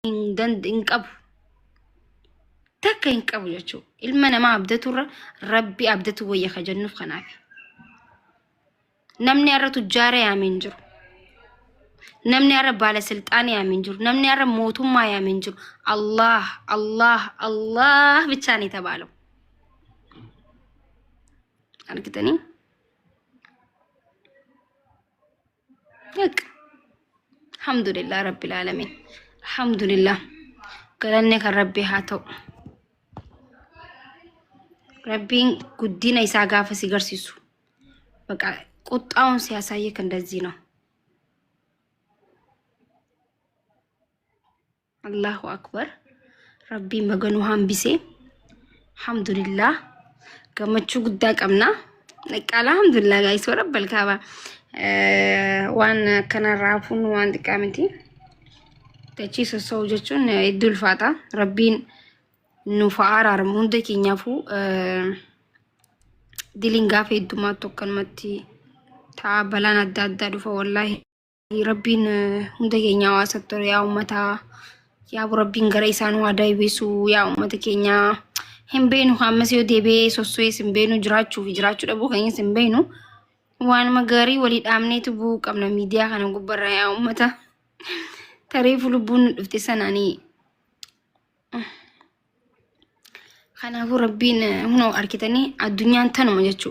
hin qabu. Takka hin qabu jechuudha. Ilma namaa abdaturra Rabbi abdatu wayya kajannuuf kanaaf. Namni har'a tujjaara yaameen jiru. Namni har'a baalasilxaanii yaameen jiru. Namni har'a mootummaa yaameen jiru. Allah bichaan itabaalamu. Argitanii? Alhamdulillah Rabbil Alamin. Alhamdulillah. Galanne kan Rabbi haa ta'u. Rabbiin guddina isaa gaafa si garsiisu. Baqa ቁጣውን ሲያሳየክ እንደዚህ ነው። አላሁ አክበር ረቢ መገኑ ሀምቢሴ አልহামዱሊላህ ገመቹ ጉዳ ቀምና ነቃላ አልহামዱሊላህ ጋይስ ወረበል ካባ ዋን ከነራፉን ዋን ጥቃምቲ ተቺ ሰው ጀቹን ይዱል ፋታ ረቢን ኑፋአር አርም ሁንደ ኪኛፉ ዲሊንጋፍ ይዱማ ተከንመቲ ታበላን አዳዳ ዱፈ ወላሂ ረቢን ሁንደ ኬኛ ዋሰተሩ ያው መታ ያ ረቢን ገረይሳኑ አዳይ ቤሱ ያው መተ ኬኛ ህምቤኑ ሐመሲዮ ዴቤ ሶሶይ ስምቤኑ ጅራቹ ደቡ ከኝ ስምቤኑ ዋን መገሪ ወሊ ዳምኔት ቡ ቀምነ ሚዲያ ከነ ጉበራ ያው መታ ተሪፉ ልቡን ድፍተሰናኒ ከናፉ ረቢን ሁኖ አርኪተኒ አዱኛን ተነመ ጀቹ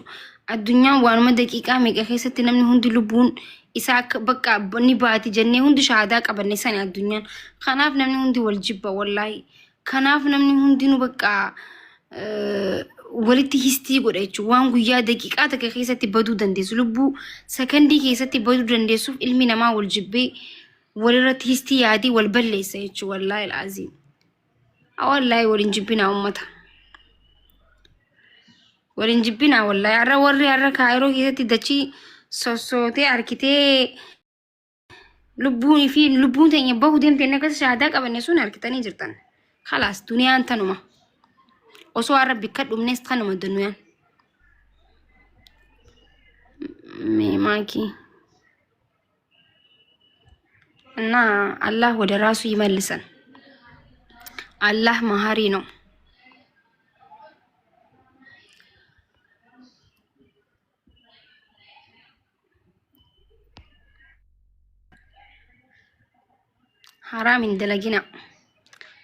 አዱኛን ዋንመ ደቂቃ ሜቀ ከሰት ነምኒ ሁንዲ ልቡን ኢሳክ በቃ በኒ ባቲ ጀኔ ሁንዲ ሻሃዳ ቀበኔ ሰኒ አዱኛን ከናፍ ነምኒ ሁንዲ ወልጅባ ወላሂ ከናፍ ነምኒ ሁንዲ ኑ በቃ ወልቲ ሂስቲ ጎዳቹ ዋን ጉያ ደቂቃ ተከ ከሰት በዱ ደንዴሱ ልቡ ሰከንዲ ከሰት በዱ ደንዴሱ ኢልሚ ነማ ወልጅቤ ወልረት ሂስቲ ያዲ ወልበለይሰ ይቹ ወላሂ العظيم ወላሂ ወልንጅቢና ኡመታ ወልንጅቢና ወላሂ አረ ወሪ አረ ካይሮ ከሰት ደቺ ሶሶቴ አርኪቴ ልቡኒ ፊ ልቡን ተኝ በሁደም ተነከስ ሻዳ ቀበነሱን አርኪተኒ ጅርተን خلاص ዱንያ አንተኑማ ኦሶ አረብ ከዱምነስ ተነመ ዱንያን ሜማኪ እና አላህ ወደ ራሱ ይመልሰን። አላህ መሐሪ ነው። حرام اندلقنا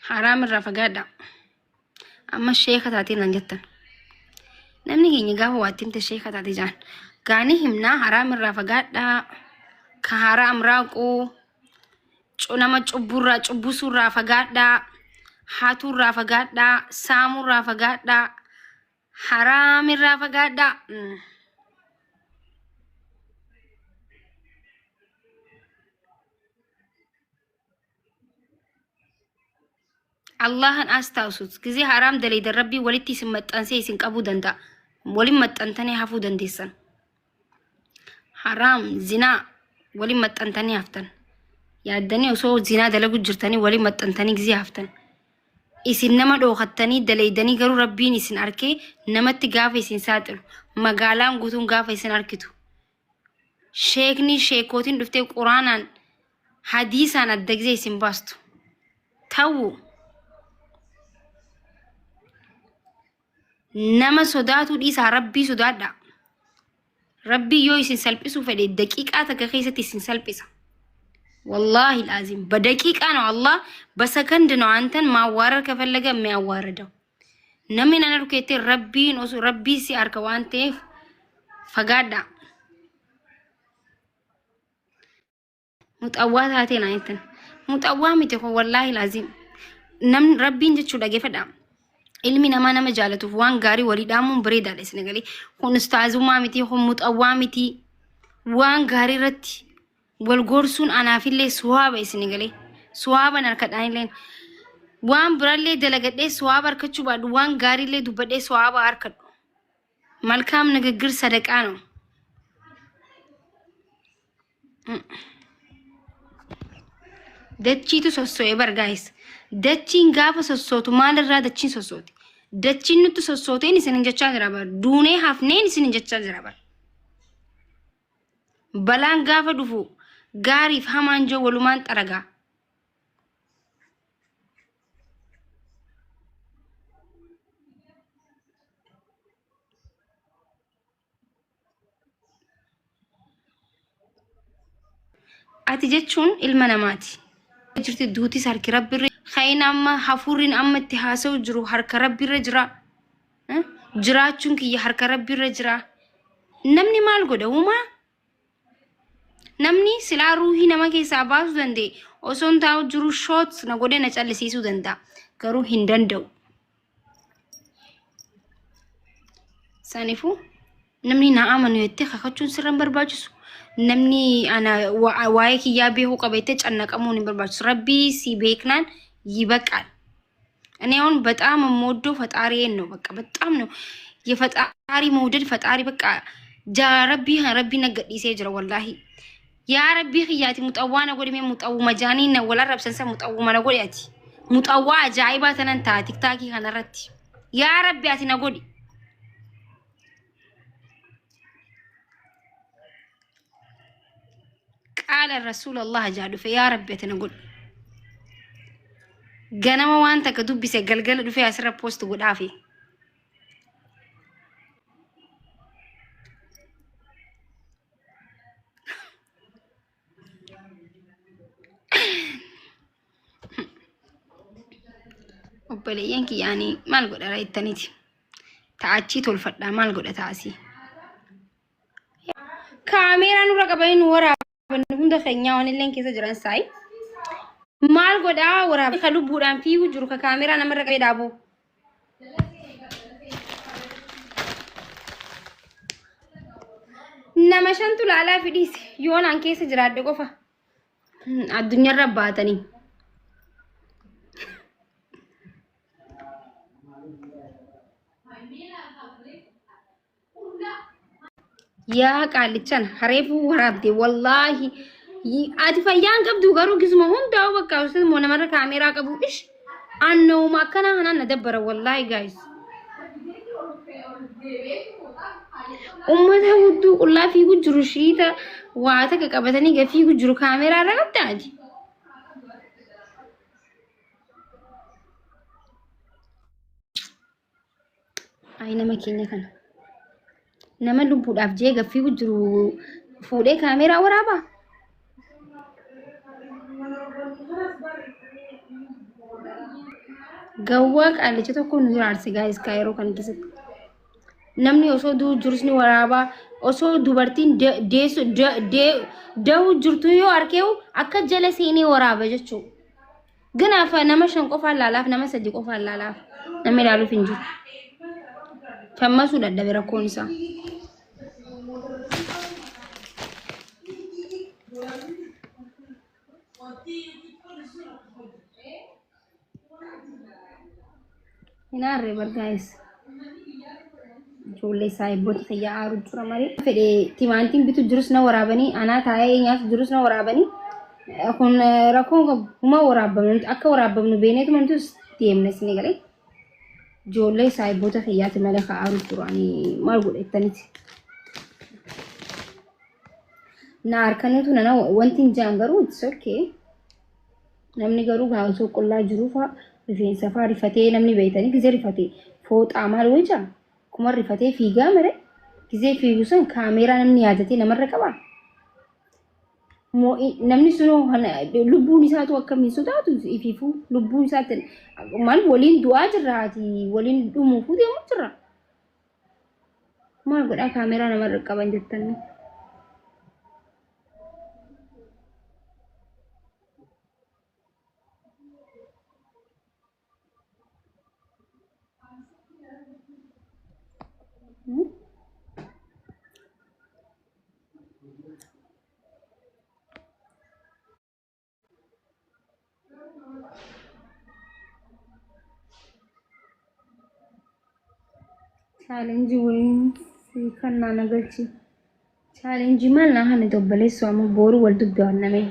حرام الرفقادة أما الشيخة تاتين نجتن نمني هي نجاه واتين الشيخة تاتي جان كاني همنا حرام الرفقادة كحرام راقو نما چبوسو الرفقادة حاتو الرفقادة سامو الرفقادة حرام الرفقادة አላህን አስታውሱት ጊዜ حرام ደለይ ደረቢ ወልቲ ሲመጣንሴ ሲንቀቡ ደንዳ ወሊም መጣንተኔ ሀፉ ደንዴሰን حرام ዚና ወሊም መጣንተኔ ሀፍተን ያደኔ ሶ ዚና ደለጉ ጅርተኔ ወሊም መጣንተኔ ጊዜ ሀፍተን ኢሲን ነማ ዶኸተኒ ደለይ ደኒ ገሩ ረቢን ኢሲን አርኬ ነመት ጋፈ ኢሲን ሳጥሩ መጋላን ጉቱን ጋፈ ኢሲን አርኪቱ ሼክኒ ሼኮቲን ድፍቴ ቁርአናን ሐዲሳን አደግዜ ኢሲን ባስቱ ታው نما صداتو ديسا ربي صدادا ربي يو يسن سلبسو فدي دقيقة تكخيسة يسن سلبسا والله العظيم بدقيقة نو الله بسكند نو انتن ما وارر كفلقا ما واردو نمين انا ركيتي ربي نوسو ربي سي اركوانتي فقادا متأواتاتين انتن متأوامي تخو والله العظيم نم ربي نجتشو دقي فدام ilmi nama jaalatuuf waan gaarii walii dhaamuun bareedaadha isin galee kun ustaazummaa miti kun muxawwaa miti waan gaarii irratti wal gorsuun anaafillee suwaaba isin galee suwaaban harkadhaanilleen waan birallee dalagadhee suwaaba harkachuu baadhu waan gaariillee dubbadhee suwaaba harkadhu malkaam ንግግር ሰደቃ ነው ደቺቱ ሶሶዬ በርጋይስ ደቺን ጋፈ ሶሶቱ ማለራ ደቺን ሶሶቲ ደቺን ንቱ ሶሶቴን ኢሲን እንጀቻ ዝራባ ዱኔ ሀፍኔን ኢሲን እንጀቻ ዝራባ በላን ጋፈ ዱፉ ጋሪፍ ሀማንጆ ወሉማን ጠረጋ ati jechuun ilma namaati jirti duuti harki rabbi khayna amma hafuurin amma itti haasa'u jiru harka rabbi irra jira jiraachuun kiyya harka rabbi irra jira namni maal godha uumaa namni silaa ruuhii nama keessaa baasuu danda'e osoo hin taa'u jiru shoot na godhee na callisiisuu danda'a garuu hin danda'u sanifu namni na amanu jettee kakachuun sirran barbaachisu namni ana waa'ee kiyyaa beekuu qabeettee cannaqamuun hin barbaachisu rabbii si beeknaan ይበቃል እኔ አሁን በጣም የምወደው ፈጣሪዬን ነው በቃ በጣም ነው የፈጣሪ መውደድ ፈጣሪ በቃ ጃ ረቢ ነገዲሴ ጅራ ወላሂ ያ ረቢ ኺያቲ ሙጠዋና ጎድሜ ሙጠው መጃኒ ነው ወላ ረብሰንሰ ሙጠው ማነጎዲያቲ ሙጠዋ አጃይባ ተነንታ ቲክታኪ ከነረቲ ያ ረቢ አቲ ነጎዲ ቃል الرسول الله جادو في يا رب تنقول ganama waan takka dubbise galgala dhufee asirra post godhaafi obboleeyyan kiyyaanii maal godha raayittaniiti ta'achii tolfadhaa maal godha taasii kaameeraa nurra qabanii nu waraaban hunda keenyaa waan illeen keessa jiran saayi maal godha waraaba ka lubbuudhaan fiigu jiru ka kaameeraa namarra qabee dhaabu nama shantu laalaa fidhiise yoon an keessa jiraadde qofa addunyaarra baatanii yaa qaalichan hareefuu waraabde wallaahi ati fayyaan qabdu garuu gisuma hundaa bakka usin mo namarra kaameeraa qabu ish annoo makkana hanan dabbara wallahi guys ummata huddu qullaa fi gujru shiita waata ka qabatanii gafii gujru kaameeraa irra qabdaati ay nama keenya kana nama lubbuudhaaf jee gafii gujru fuudhee kaameeraa waraaba gawwa qaalicha tokko nu jiraarsi guys kaayiroo kan keessatti namni osoo duu jirusni waraaba osoo dubartiin deesu dahu jirtu yoo arkeewu akka jala seenee waraaba jechuu ganaafa nama shan qofaan laalaaf nama sadii qofaan laalaaf namni ilaaluuf hin jiru fammasuu dadhabe rakkoon isaa inaarre bar guys jolle saayibot khayya aru jura mari fede timantin bitu jurus na warabani ana taayee nyaas jurus na warabani kun rakon kuma warabanu akka warabanu beenetu mantus tiemnes ni gale jolle saayibot khayya timale ka aru jurani mal godettaniti na arkanetu nana wantin jangaru it's okay namni garu gaawso qullaa jirufa rifeensa faa rifatee namni beeytanii gisee rifatee fooxaa maal wajaa kuma rifatee fiigaa mare gisee fiigu san kaameeraa namni yaadatee namarra qaba namni sunoo lubbuun isaatu akkamiin sodaatu ifiifuu lubbuun isaatti maal waliin du'aa jirraati waliin dhumuufuu deemu jirra maal godhaa kaameeraa namarra qaban jettanii challenge wins kanna nagalchi challenge mal na hane dobbale somo boru wal dubbe wanname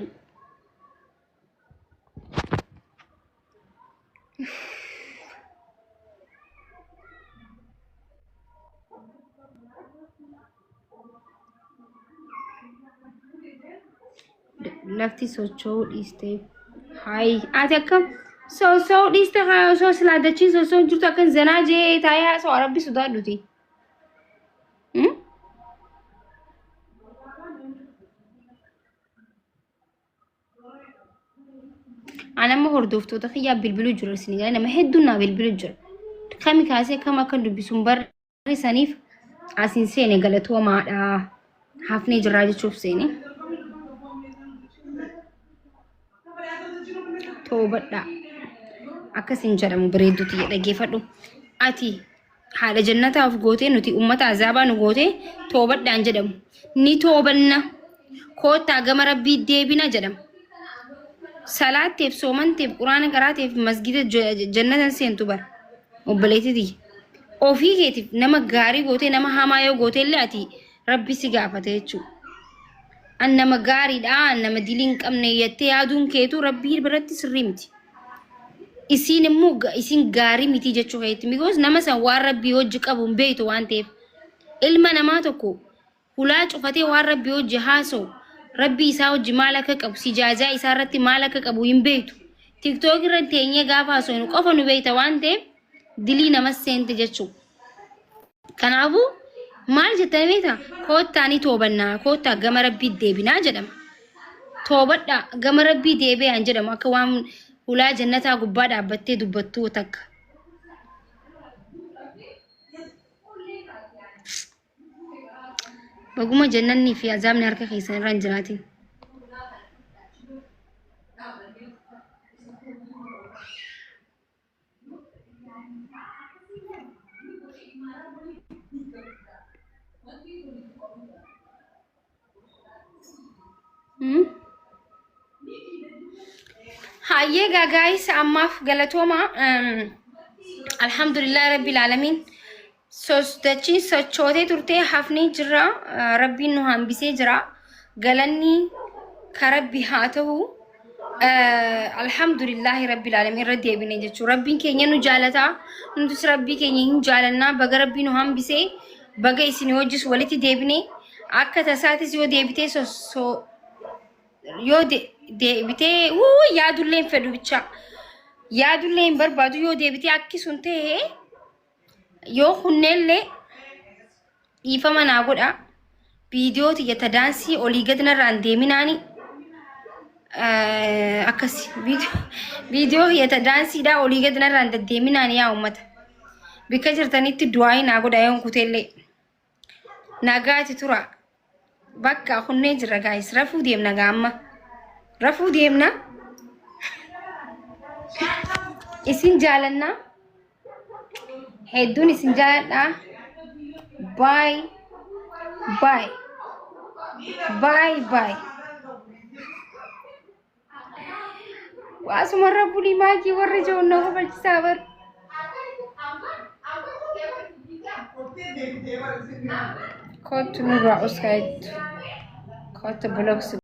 lafti sochoo dhiste hay ati akkam so dhiste haa so slaadachi so jirtu akkan zanaa jee taayaa so arabbi sudaadhuti أنا ما هردوفتو تخيا بالبلو جرو سنيجا أنا ما هدونا بالبلو جرو كمي كاسي كما كان بسمبر سنيف عسين سيني قالتوا ما حفني جراجي تشوف سيني توبدا akkasin jedhamu bareedduti dhageeffadhu ati haala jannataaf gootee nuti ummata azaabaa nu gootee toobadhaan jedhamu ni toobanna koottaa gama rabbii deebina jedhama salaatteef soomanteef quraana qaraateef masgida jannatan seentu bar obboleettii ofii keetiif nama gaarii gootee nama hamaa yoo gootee illee ati rabbi si gaafate jechuudha an nama gaariidha nama diliin qabne yettee yaaduun keetu rabbii biratti sirrii miti isin immoo isin gaarii miti jechuu keetti because nama san waan rabbii hojii qabu beeytu waan ta'eef ilma namaa tokko hulaa cufatee waan rabbii hojii haasoo rabbii isaa hojii maal akka qabu sijaajaa isaa irratti maal akka qabu hin beeytu tiktok irratti teenyee gaafa haasoo nu qofa nu beeyta waan ta'eef dilii namas seente jechuu kanaafuu maal jettanii beekta koottaanii toobannaa koottaa gama rabbii deebinaa jedhama toobadha gama rabbii deebi'an jedhama akka waan ulaa jannataa gubbaa dhaabbattee dubbattuu takka baguma jannanni fi azaabni harka keessan irra hin jiraatin هايجا جايس أماف قالتوما الحمد لله رب العالمين سوستشين سوتشوتي ترتي حفني جرا ربي نوهم بيسي جرا قالني كربي هاته الحمد لله رب العالمين ردي بني جتشو ربي كينيا نجالتا ندس ربي كينيا نجالنا بقى ربي نوهم بيسي بقى إسني وجس ولتي ديبني أكا تساتي سيو ديبتي سو يو deebitee yaadulleen fedhu bicha yaadulleen barbaadu yoo deebitee akki sun ta'e yoo hunneellee dhiifama naa godha viidiyoo tiyyata daansii olii gad narraan deeminaani akkasi viidiyoo tiyyata daansiidhaa olii gad narraan deddeeminaani yaa ummata bikka jirtanitti du'aayi naa godha yoon kuteellee nagaati tura bakka hunnee jirra gaayis rafuu deemna gaamma rafuu deemna isin jaalanna hedduun isin jaaladha bye bye bye bye waasuma rabbuli maakii warra joonnoo kobalchisaa bar kootu nurraa uskaayettu kootu blogsu